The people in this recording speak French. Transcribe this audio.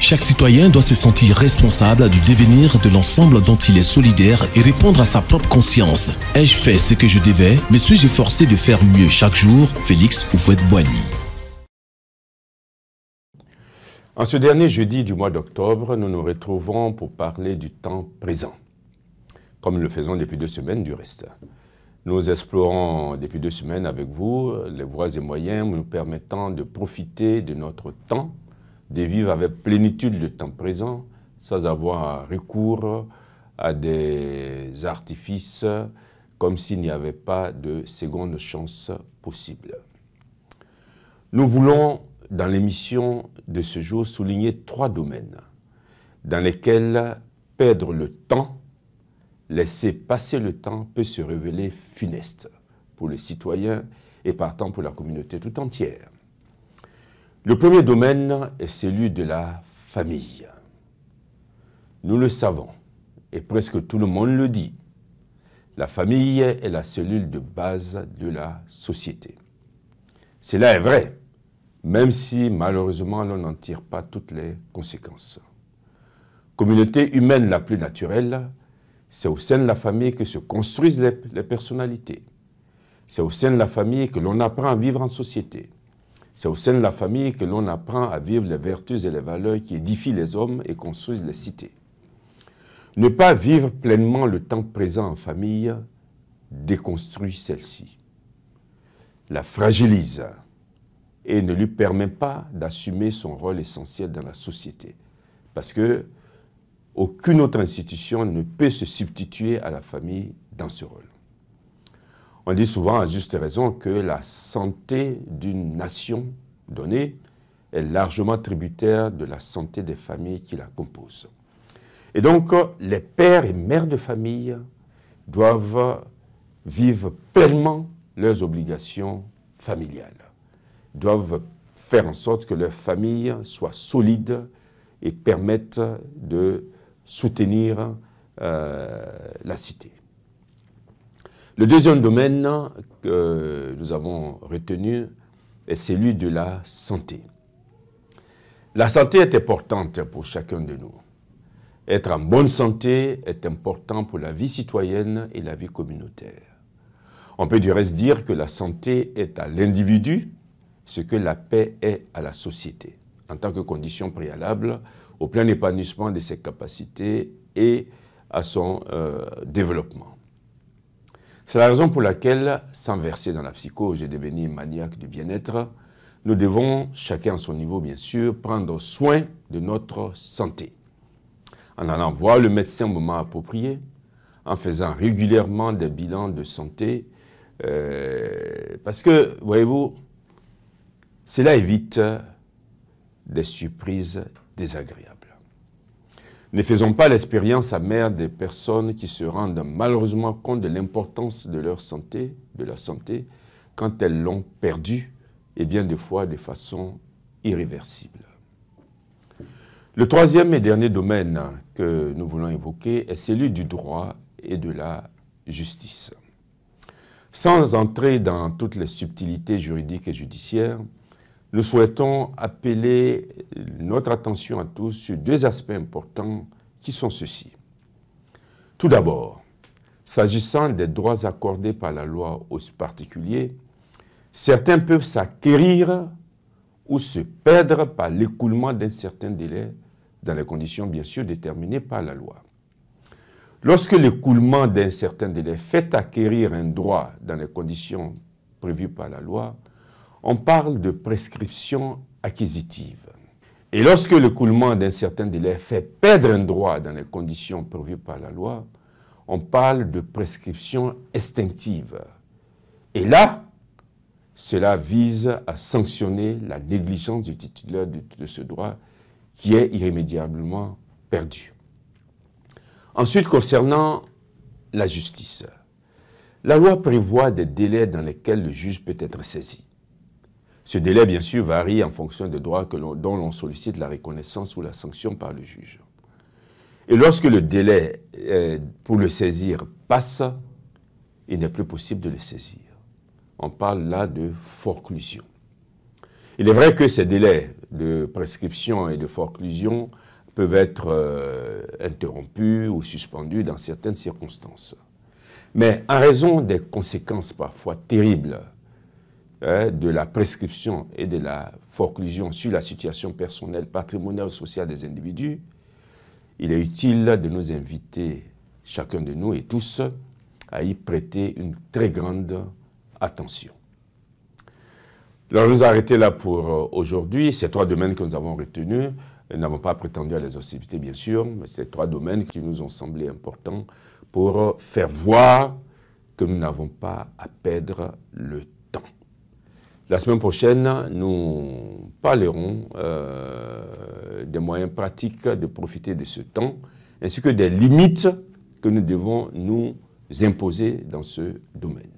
Chaque citoyen doit se sentir responsable du devenir de l'ensemble dont il est solidaire et répondre à sa propre conscience. Ai-je fait ce que je devais? Me suis-je forcé de faire mieux chaque jour? Félix Houphouët-Boigny. En ce dernier jeudi du mois d'octobre, nous nous retrouvons pour parler du temps présent, comme nous le faisons depuis 2 semaines du reste. Nous explorons depuis 2 semaines avec vous les voies et moyens nous permettant de profiter de notre temps, de vivre avec plénitude le temps présent, sans avoir recours à des artifices comme s'il n'y avait pas de seconde chance possible. Nous voulons, dans l'émission de ce jour, souligner 3 domaines dans lesquels perdre le temps, laisser passer le temps peut se révéler funeste pour les citoyens et partant pour la communauté tout entière. Le premier domaine est celui de la famille. Nous le savons, et presque tout le monde le dit, la famille est la cellule de base de la société. Cela est vrai, même si malheureusement l'on n'en tire pas toutes les conséquences. Communauté humaine la plus naturelle, c'est au sein de la famille que se construisent les personnalités. C'est au sein de la famille que l'on apprend à vivre en société. C'est au sein de la famille que l'on apprend à vivre les vertus et les valeurs qui édifient les hommes et construisent les cités. Ne pas vivre pleinement le temps présent en famille déconstruit celle-ci, la fragilise et ne lui permet pas d'assumer son rôle essentiel dans la société. Parce que aucune autre institution ne peut se substituer à la famille dans ce rôle. On dit souvent, à juste raison, que la santé d'une nation donnée est largement tributaire de la santé des familles qui la composent. Et donc, les pères et mères de famille doivent vivre pleinement leurs obligations familiales, doivent faire en sorte que leur famille soit solide et permette de soutenir la cité. Le deuxième domaine que nous avons retenu est celui de la santé. La santé est importante pour chacun de nous. Être en bonne santé est important pour la vie citoyenne et la vie communautaire. On peut du reste dire que la santé est à l'individu ce que la paix est à la société, en tant que condition préalable au plein épanouissement de ses capacités et à son développement. C'est la raison pour laquelle, sans verser dans la psychose et devenir maniaque du bien-être, nous devons, chacun à son niveau bien sûr, prendre soin de notre santé. En allant voir le médecin au moment approprié, en faisant régulièrement des bilans de santé, parce que, voyez-vous, cela évite des surprises désagréables. Ne faisons pas l'expérience amère des personnes qui se rendent malheureusement compte de l'importance de leur santé, quand elles l'ont perdue, et bien des fois de façon irréversible. Le troisième et dernier domaine que nous voulons évoquer est celui du droit et de la justice. Sans entrer dans toutes les subtilités juridiques et judiciaires, nous souhaitons appeler notre attention à tous sur 2 aspects importants qui sont ceux-ci. Tout d'abord, s'agissant des droits accordés par la loi aux particuliers, certains peuvent s'acquérir ou se perdre par l'écoulement d'un certain délai dans les conditions bien sûr déterminées par la loi. Lorsque l'écoulement d'un certain délai fait acquérir un droit dans les conditions prévues par la loi, on parle de prescription acquisitive. Et lorsque l'écoulement d'un certain délai fait perdre un droit dans les conditions prévues par la loi, on parle de prescription extinctive. Et là, cela vise à sanctionner la négligence du titulaire de ce droit qui est irrémédiablement perdu. Ensuite, concernant la justice, la loi prévoit des délais dans lesquels le juge peut être saisi. Ce délai, bien sûr, varie en fonction des droits dont l'on sollicite la reconnaissance ou la sanction par le juge. Et lorsque le délai pour le saisir passe, il n'est plus possible de le saisir. On parle là de forclusion. Il est vrai que ces délais de prescription et de forclusion peuvent être interrompus ou suspendus dans certaines circonstances. Mais en raison des conséquences parfois terribles de la prescription et de la forclusion sur la situation personnelle, patrimoniale, sociale des individus, il est utile de nous inviter, chacun de nous et tous, à y prêter une très grande attention. Alors, nous arrêtons là pour aujourd'hui. Ces 3 domaines que nous avons retenus, nous n'avons pas prétendu à l'exhaustivité, bien sûr, mais ces 3 domaines qui nous ont semblé importants pour faire voir que nous n'avons pas à perdre le temps. La semaine prochaine, nous parlerons des moyens pratiques de profiter de ce temps, ainsi que des limites que nous devons nous imposer dans ce domaine.